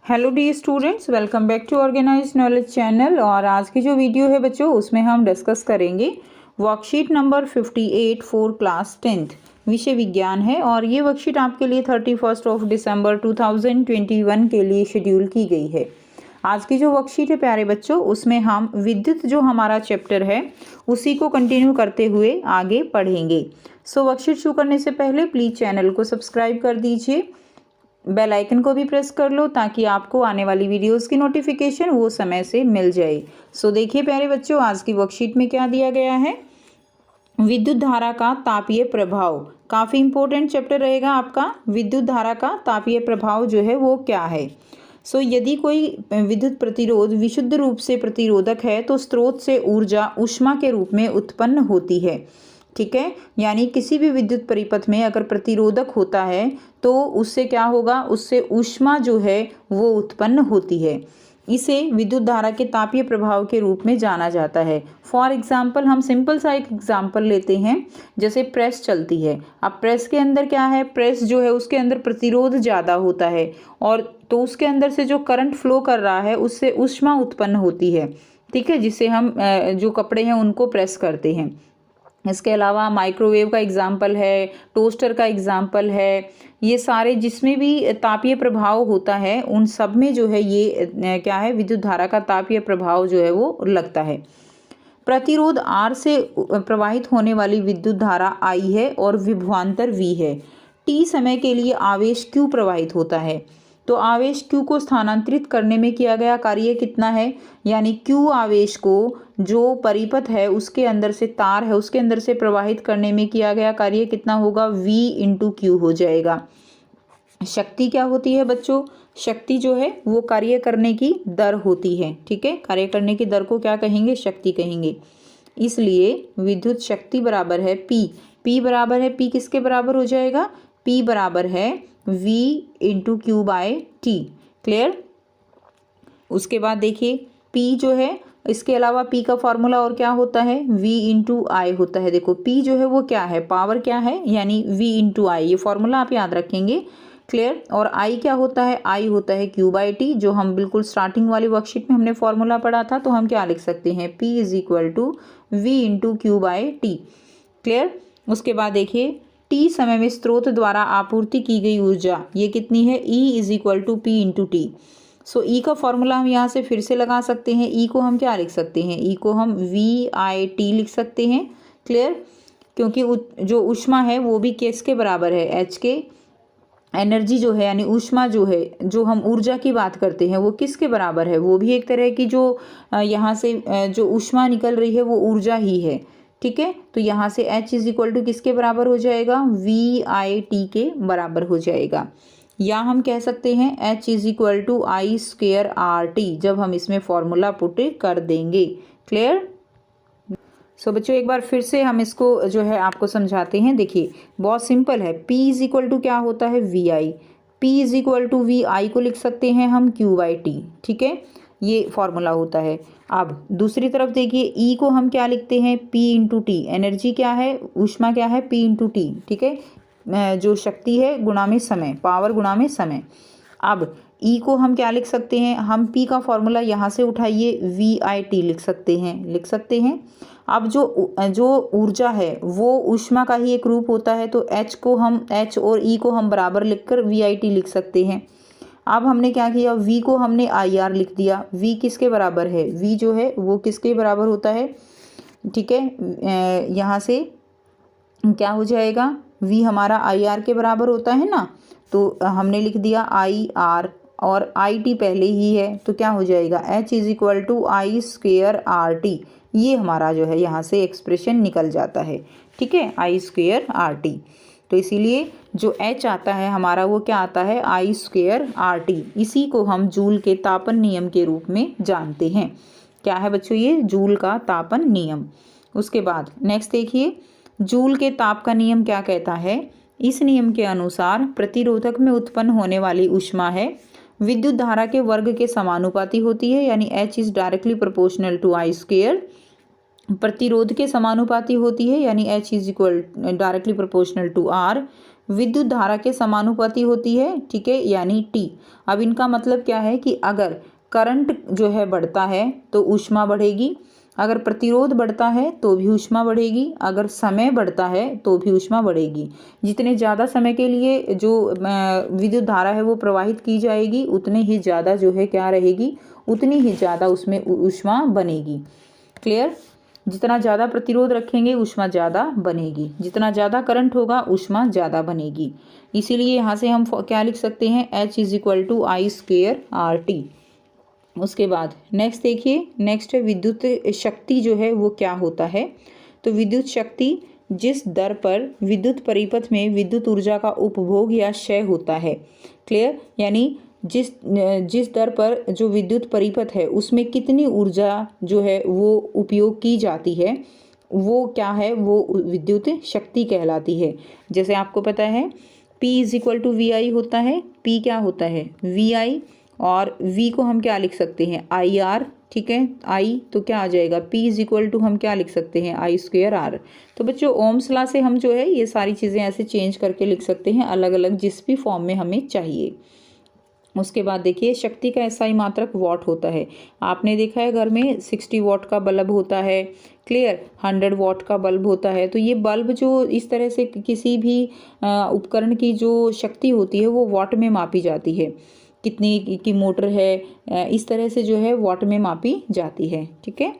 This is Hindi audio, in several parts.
Hello dear students, welcome back to organised knowledge channel. और आज की जो वीडियो है बच्चों, उसमें हम डिस्कस करेंगे worksheet number 58 for class 10th, विषय विज्ञान है। और ये वर्कशीट आपके लिए 31 दिसंबर 2021 के लिए शेड्यूल की गई है। आज की जो वर्कशीट है प्यारे बच्चों, उसमें हम विद्युत जो हमारा चैप्टर है उसी को कंटिन्यू करते हुए आगे पढ़ेंगे। सो वर्कशीट शुरू करने से पहले प्लीज़ चैनल को सब्सक्राइब कर दीजिए, बेल आइकन को भी प्रेस कर लो ताकि आपको आने वाली वीडियोस की नोटिफिकेशन वो समय से मिल जाए। सो देखिए प्यारे बच्चों, आज की वर्कशीट में क्या दिया गया है। विद्युत धारा का तापीय प्रभाव, काफ़ी इंपॉर्टेंट चैप्टर रहेगा आपका। विद्युत धारा का तापीय प्रभाव जो है वो क्या है। सो यदि कोई विद्युत प्रतिरोध विशुद्ध रूप से प्रतिरोधक है तो स्रोत से ऊर्जा ऊष्मा के रूप में उत्पन्न होती है। ठीक है, यानी किसी भी विद्युत परिपथ में अगर प्रतिरोधक होता है तो उससे क्या होगा, उससे ऊष्मा जो है वो उत्पन्न होती है। इसे विद्युत धारा के तापीय प्रभाव के रूप में जाना जाता है। फॉर एग्जाम्पल, हम सिंपल सा एक एग्जाम्पल लेते हैं, जैसे प्रेस चलती है। अब प्रेस के अंदर क्या है, प्रेस जो है उसके अंदर प्रतिरोध ज़्यादा होता है और तो उसके अंदर से जो करंट फ्लो कर रहा है उससे ऊष्मा उत्पन्न होती है। ठीक है, जिससे हम जो कपड़े हैं उनको प्रेस करते हैं। इसके अलावा माइक्रोवेव का एग्जाम्पल है, टोस्टर का एग्जाम्पल है। ये सारे जिसमें भी तापीय प्रभाव होता है उन सब में जो है ये क्या है, विद्युत धारा का तापीय प्रभाव जो है वो लगता है। प्रतिरोध R से प्रवाहित होने वाली विद्युत धारा I है और विभवांतर V है। T समय के लिए आवेश Q प्रवाहित होता है। तो आवेश Q को स्थानांतरित करने में किया गया कार्य कितना है, यानी Q आवेश को जो परिपथ है उसके अंदर से, तार है उसके अंदर से प्रवाहित करने में किया गया कार्य कितना होगा, V इंटू Q हो जाएगा। शक्ति क्या होती है बच्चों, शक्ति जो है वो कार्य करने की दर होती है। ठीक है, कार्य करने की दर को क्या कहेंगे, शक्ति कहेंगे। इसलिए विद्युत शक्ति बराबर है P बराबर है, P किसके बराबर हो जाएगा, P बराबर है V into Q by T. Clear. उसके बाद देखिए P जो है, इसके अलावा P का फॉर्मूला और क्या होता है, V इंटू आई होता है। देखो P जो है वो क्या है, पावर क्या है, यानी V इंटू आई। ये फॉर्मूला आप याद रखेंगे। क्लियर। और I क्या होता है, I होता है Q बाई टी, जो हम बिल्कुल स्टार्टिंग वाली वर्कशीट में हमने फॉर्मूला पढ़ा था। तो हम क्या लिख सकते हैं, P is equal to V into Q by T. Clear. उसके बाद देखिए T समय में स्रोत द्वारा आपूर्ति की गई ऊर्जा ये कितनी है, E is equal to P into T. So E का फॉर्मूला हम यहाँ से फिर से लगा सकते हैं। E को हम क्या लिख सकते हैं, E को हम VIT लिख सकते हैं। क्लियर। क्योंकि जो ऊष्मा है वो भी किसके बराबर है, H के। एनर्जी जो है यानी ऊष्मा जो है, जो हम ऊर्जा की बात करते हैं वो किसके बराबर है, वो भी एक तरह की जो यहाँ से जो ऊष्मा निकल रही है वो ऊर्जा ही है। ठीक है, तो यहाँ से H इज इक्वल टू किसके बराबर हो जाएगा, VIT के बराबर हो जाएगा। या हम कह सकते हैं H is equal to I square RT, जब हम इसमें फॉर्मूला पुट कर देंगे। क्लियर। सो बच्चों एक बार फिर से हम इसको जो है आपको समझाते हैं। देखिए बहुत सिंपल है, P इज इक्वल टू क्या होता है, VI। P is equal to VI को लिख सकते हैं हम Q बाई टी। ठीक है, ये फॉर्मूला होता है। अब दूसरी तरफ देखिए E को हम क्या लिखते हैं, P इंटू टी। एनर्जी क्या है, ऊष्मा क्या है, P इंटू टी। ठीक है, जो शक्ति है गुणा में समय, पावर गुणा में समय। अब E को हम क्या लिख सकते हैं, हम P का फॉर्मूला यहाँ से उठाइए, VIT लिख सकते हैं। अब जो ऊर्जा है वो ऊष्मा का ही एक रूप होता है, तो H और E को हम बराबर लिखकर VIT लिख सकते हैं। अब हमने क्या किया, V को हमने IR लिख दिया। V किसके बराबर है, V जो है वो किसके बराबर होता है। ठीक है, यहाँ से क्या हो जाएगा, V हमारा IR के बराबर होता है ना, तो हमने लिख दिया IR और IT पहले ही है, तो क्या हो जाएगा, H is equal to I square RT। ये हमारा जो है यहाँ से एक्सप्रेशन निकल जाता है। ठीक है, आई स्क्वेयर RT। तो इसीलिए जो H आता है हमारा वो क्या आता है, आई स्क्वेयर RT। इसी को हम जूल के तापन नियम के रूप में जानते हैं। क्या है बच्चों, ये जूल का तापन नियम। उसके बाद नेक्स्ट देखिए, जूल के ताप का नियम क्या कहता है। इस नियम के अनुसार प्रतिरोधक में उत्पन्न होने वाली ऊष्मा है विद्युत धारा के वर्ग के समानुपाती होती है, यानी H is directly proportional to I square. प्रतिरोध के समानुपाती होती है, यानी H is equal directly proportional to R। विद्युत धारा के समानुपाती होती है, ठीक है, यानी T। अब इनका मतलब क्या है कि अगर करंट जो है बढ़ता है तो ऊष्मा बढ़ेगी, अगर प्रतिरोध बढ़ता है तो भी ऊष्मा बढ़ेगी, अगर समय बढ़ता है तो भी ऊष्मा बढ़ेगी। जितने ज़्यादा समय के लिए जो विद्युत धारा है वो प्रवाहित की जाएगी उतने ही ज़्यादा जो है क्या रहेगी, उतनी ही ज़्यादा उसमें ऊष्मा बनेगी। क्लियर? जितना ज़्यादा प्रतिरोध रखेंगे ऊष्मा ज़्यादा बनेगी, जितना ज़्यादा करंट होगा ऊष्मा ज़्यादा बनेगी। इसीलिए यहाँ से हम क्या लिख सकते हैं, H = I²RT। उसके बाद नेक्स्ट देखिए, नेक्स्ट है विद्युत शक्ति जो है वो क्या होता है। तो विद्युत शक्ति जिस दर पर विद्युत परिपथ में विद्युत ऊर्जा का उपभोग या क्षय होता है। क्लियर? यानी जिस दर पर जो विद्युत परिपथ है उसमें कितनी ऊर्जा जो है वो उपयोग की जाती है, वो क्या है, वो विद्युत शक्ति कहलाती है। जैसे आपको पता है P = VI होता है। P क्या होता है, VI, और V को हम क्या लिख सकते हैं, IR, ठीक है। I तो क्या आ जाएगा, P = हम क्या लिख सकते हैं, I²R। तो बच्चों ओम्स लॉ से हम जो है ये सारी चीज़ें ऐसे चेंज करके लिख सकते हैं अलग अलग, जिस भी फॉर्म में हमें चाहिए। उसके बाद देखिए शक्ति का SI मात्रक वॉट होता है। आपने देखा है घर में 60 वॉट का बल्ब होता है, क्लियर, 100 वॉट का बल्ब होता है। तो ये बल्ब जो इस तरह से किसी भी उपकरण की जो शक्ति होती है वो वॉट में मापी जाती है। कितनी की मोटर है, इस तरह से जो है वॉट में मापी जाती है, ठीक है।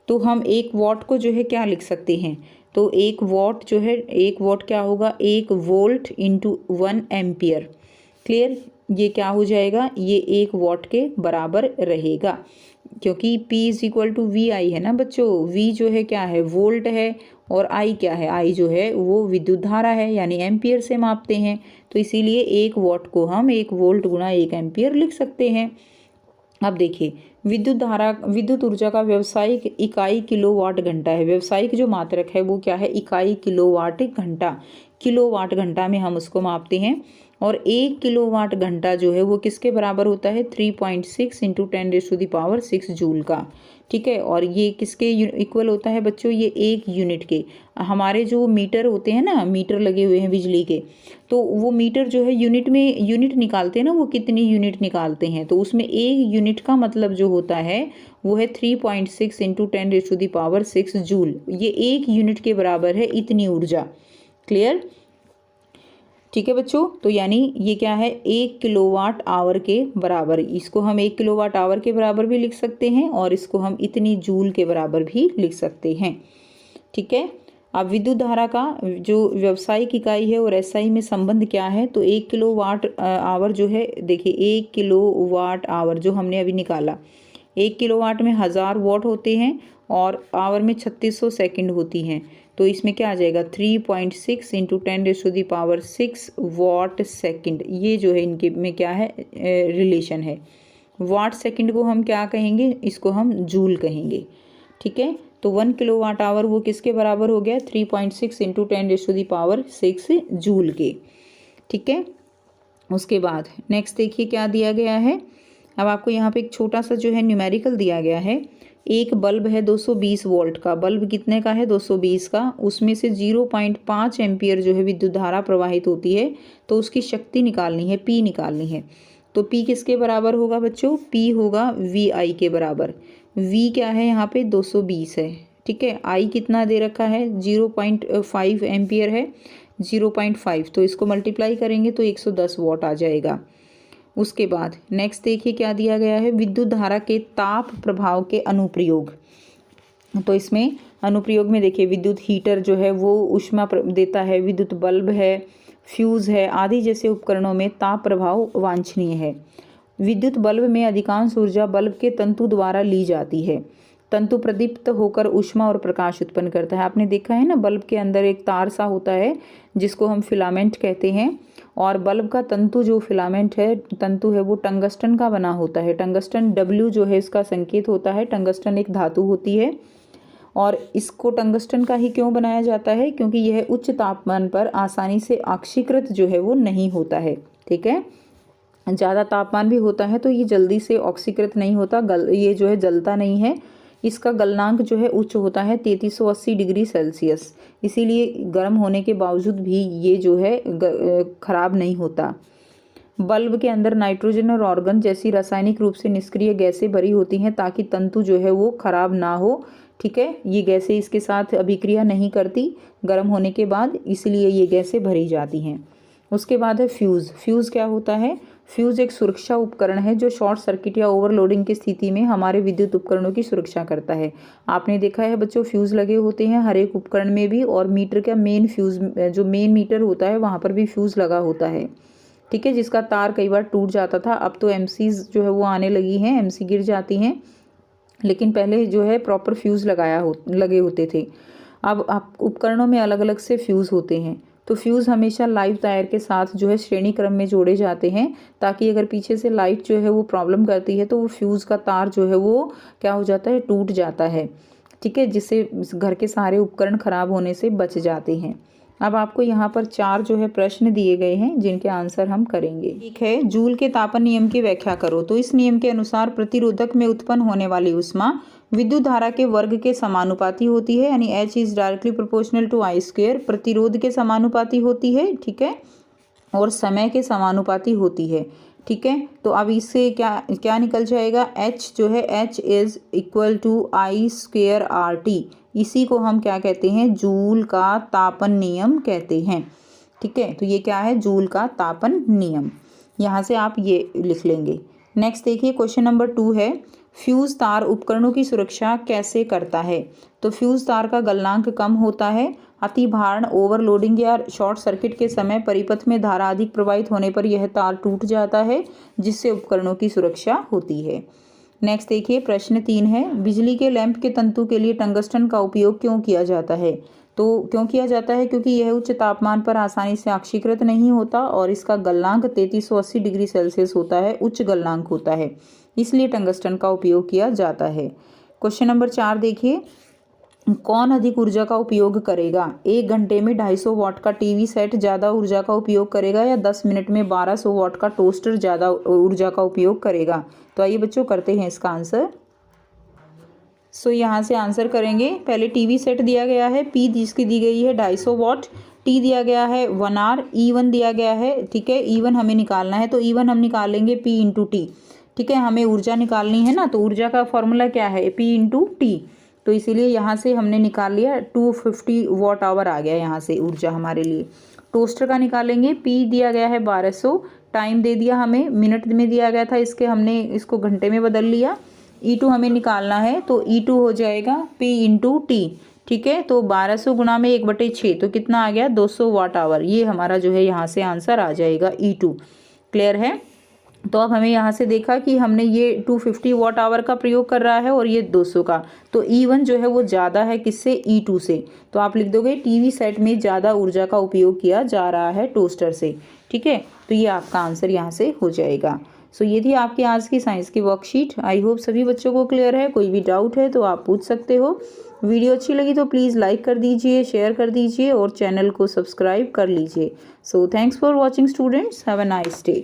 तो हम 1 वॉट को जो है क्या लिख सकते हैं, तो 1 वॉट जो है, 1 वॉट क्या होगा, 1 वोल्ट × 1 एम्पियर। क्लियर? ये क्या हो जाएगा, ये 1 वॉट के बराबर रहेगा, क्योंकि P = VI है ना बच्चों। V जो है क्या है, वोल्ट है, और I क्या है, I जो है वो विद्युत धारा है, यानी एम्पियर से मापते हैं। तो इसीलिए 1 वॉट को हम 1 वोल्ट × 1 एम्पियर लिख सकते हैं। अब देखिए विद्युत ऊर्जा का व्यावसायिक इकाई किलोवाट घंटा है। व्यावसायिक जो मात्रक है वो क्या है, इकाई किलोवाट घंटा। किलोवाट घंटा में हम उसको मापते हैं, और 1 किलोवाट घंटा जो है वो किसके बराबर होता है, 3.6 × 10⁶ जूल का, ठीक है। और ये किसके इक्वल होता है बच्चों, ये 1 यूनिट के। हमारे जो मीटर होते हैं ना, मीटर लगे हुए हैं बिजली के, तो वो मीटर जो है यूनिट में यूनिट निकालते हैं ना, वो कितनी यूनिट निकालते हैं, तो उसमें 1 यूनिट का मतलब जो होता है वो है 3.6 × 10⁶ जूल। ये 1 यूनिट के बराबर है इतनी ऊर्जा। क्लियर? ठीक है बच्चों, तो यानी ये क्या है, 1 किलोवाट आवर के बराबर। इसको हम 1 किलोवाट आवर के बराबर भी लिख सकते हैं, और इसको हम इतनी जूल के बराबर भी लिख सकते हैं, ठीक है। अब विद्युत धारा का जो व्यावसायिक इकाई है और SI में संबंध क्या है, तो 1 किलोवाट आवर जो है, देखिए 1 किलोवाट आवर जो हमने अभी निकाला, 1 किलोवाट में 1000 वॉट होते हैं, और आवर में 3600 सेकंड होती हैं। तो इसमें क्या आ जाएगा, 3.6 × 10⁶ वॉट सेकंड। ये जो है इनके में क्या है, रिलेशन है। वाट सेकंड को हम क्या कहेंगे, इसको हम जूल कहेंगे, ठीक है। तो 1 किलोवाट आवर वो किसके बराबर हो गया, 3.6 × 10⁶ जूल के, ठीक है। उसके बाद नेक्स्ट देखिए क्या दिया गया है। अब आपको यहाँ पे एक छोटा सा जो है न्यूमेरिकल दिया गया है। एक बल्ब है 220 वोल्ट का, बल्ब कितने का है, 220 का, उसमें से 0.5 एम्पियर जो है विद्युत धारा प्रवाहित होती है, तो उसकी शक्ति निकालनी है, P निकालनी है। तो P किसके बराबर होगा बच्चों, P होगा VI के बराबर। V क्या है यहाँ पे, 220 है, ठीक है। I कितना दे रखा है, 0.5 एम्पियर है, 0.5, तो इसको मल्टीप्लाई करेंगे तो 110 वॉट आ जाएगा। उसके बाद नेक्स्ट देखिए क्या दिया गया है, विद्युत धारा के ताप प्रभाव के अनुप्रयोग। तो इसमें अनुप्रयोग में देखिए विद्युत हीटर जो है वो ऊष्मा देता है, विद्युत बल्ब है, फ्यूज़ है आदि जैसे उपकरणों में ताप प्रभाव वांछनीय है। विद्युत बल्ब में अधिकांश ऊर्जा बल्ब के तंतु द्वारा ली जाती है। तंतु प्रदीप्त होकर ऊष्मा और प्रकाश उत्पन्न करता है। आपने देखा है ना, बल्ब के अंदर एक तार सा होता है जिसको हम फिलामेंट कहते हैं, और बल्ब का तंतु जो फिलामेंट है, तंतु है, वो टंगस्टन का बना होता है। टंगस्टन W जो है इसका संकेत होता है। टंगस्टन एक धातु होती है, और इसको टंगस्टन का ही क्यों बनाया जाता है, क्योंकि यह उच्च तापमान पर आसानी से ऑक्सीकृत जो है वो नहीं होता है, ठीक है। ज़्यादा तापमान भी होता है तो ये जल्दी से ऑक्सीकृत नहीं होता, ये जो है जलता नहीं है, इसका गलनांक जो है उच्च होता है 3380 डिग्री सेल्सियस, इसीलिए गर्म होने के बावजूद भी ये जो है खराब नहीं होता। बल्ब के अंदर नाइट्रोजन और ऑर्गन जैसी रासायनिक रूप से निष्क्रिय गैसें भरी होती हैं ताकि तंतु जो है वो खराब ना हो। ठीक है, ये गैसें इसके साथ अभिक्रिया नहीं करती गर्म होने के बाद, इसलिए ये गैसें भरी जाती हैं। उसके बाद है फ्यूज़। फ्यूज़ क्या होता है? फ्यूज़ एक सुरक्षा उपकरण है जो शॉर्ट सर्किट या ओवरलोडिंग की स्थिति में हमारे विद्युत उपकरणों की सुरक्षा करता है। आपने देखा है बच्चों, फ्यूज़ लगे होते हैं हर एक उपकरण में भी, और मीटर का मेन फ्यूज़ जो मेन मीटर होता है वहाँ पर भी फ्यूज़ लगा होता है। ठीक है, जिसका तार कई बार टूट जाता था, अब तो एमसीज जो है वो आने लगी हैं, एमसी गिर जाती हैं, लेकिन पहले जो है प्रॉपर फ्यूज़ लगे होते थे। अब आप उपकरणों में अलग अलग से फ्यूज़ होते हैं, तो फ्यूज़ हमेशा लाइव तार के साथ जो है श्रेणी क्रम में जोड़े जाते हैं, ताकि अगर पीछे से लाइट जो है वो प्रॉब्लम करती है तो वो फ्यूज़ का तार जो है वो क्या हो जाता है, टूट जाता है। ठीक है, जिससे घर के सारे उपकरण खराब होने से बच जाते हैं। अब आपको यहाँ पर 4 जो है प्रश्न दिए गए हैं जिनके आंसर हम करेंगे। ठीक है, जूल के तापन नियम की व्याख्या करो। तो इस नियम के अनुसार प्रतिरोधक में उत्पन्न होने वाली ऊष्मा विद्युत धारा के वर्ग के समानुपाती होती है, यानी H is directly proportional to I square. प्रतिरोध के समानुपाती होती है, ठीक है, और समय के समानुपाती होती है। ठीक है, तो अब इससे क्या निकल जाएगा? H जो है H is equal to I square RT। इसी को हम क्या कहते हैं? जूल का तापन नियम कहते हैं। ठीक है, तो ये क्या है? जूल का तापन नियम। यहाँ से आप ये लिख लेंगे। नेक्स्ट देखिए, क्वेश्चन नंबर 2 है, फ्यूज़ तार उपकरणों की सुरक्षा कैसे करता है? तो फ्यूज़ तार का गलनांक कम होता है। अतिभारण, ओवरलोडिंग या शॉर्ट सर्किट के समय परिपथ में धारा अधिक प्रवाहित होने पर यह तार टूट जाता है, जिससे उपकरणों की सुरक्षा होती है। नेक्स्ट देखिए, प्रश्न 3 है, बिजली के लैंप के तंतु के लिए टंगस्टन का उपयोग क्यों किया जाता है? तो क्यों किया जाता है? क्योंकि यह उच्च तापमान पर आसानी से ऑक्सीकृत नहीं होता और इसका गलनांक 3380 डिग्री सेल्सियस होता है, उच्च गलनांक होता है, इसलिए टंगस्टन का उपयोग किया जाता है। क्वेश्चन नंबर 4 देखिए, कौन अधिक ऊर्जा का उपयोग करेगा? 1 घंटे में 250 वाट का टीवी सेट ज़्यादा ऊर्जा का उपयोग करेगा या 10 मिनट में 1200 वाट का टोस्टर ज़्यादा ऊर्जा का उपयोग करेगा? तो आइए बच्चों करते हैं इसका आंसर। सो यहाँ से आंसर करेंगे। पहले टीवी सेट दिया गया है, पी जिसकी दी गई है 250 वाट, टी दिया गया है 1 आवर, E1 दिया गया है। ठीक है, E1 हमें निकालना है, तो E1 हम निकालेंगे P इंटू टी। ठीक है, हमें ऊर्जा निकालनी है ना, तो ऊर्जा का फॉर्मूला क्या है? P into T. तो इसीलिए यहाँ से हमने निकाल लिया 250 वाट आवर आ गया यहाँ से ऊर्जा हमारे लिए। टोस्टर का निकालेंगे, P दिया गया है 1200, टाइम दे दिया हमें, मिनट में दिया गया था, हमने इसको घंटे में बदल लिया। E2 हमें निकालना है, तो E2 हो जाएगा P इंटू टी। ठीक है, तो 1200 गुणा में 1/6, तो कितना आ गया? 200 वाट आवर। ये हमारा जो है यहाँ से आंसर आ जाएगा E2। क्लियर है? तो अब हमें यहाँ से देखा कि हमने ये 250 वाट आवर का प्रयोग कर रहा है और ये 200 का, तो E1 जो है वो ज़्यादा है किससे? E2 से। तो आप लिख दोगे टीवी सेट में ज़्यादा ऊर्जा का उपयोग किया जा रहा है टोस्टर से। ठीक है, तो ये आपका आंसर यहाँ से हो जाएगा। सो ये थी आपकी आज की साइंस की वर्कशीट। आई होप सभी बच्चों को क्लियर है। कोई भी डाउट है तो आप पूछ सकते हो। वीडियो अच्छी लगी तो प्लीज़ लाइक कर दीजिए, शेयर कर दीजिए और चैनल को सब्सक्राइब कर लीजिए। So thanks for watching students, have a nice day.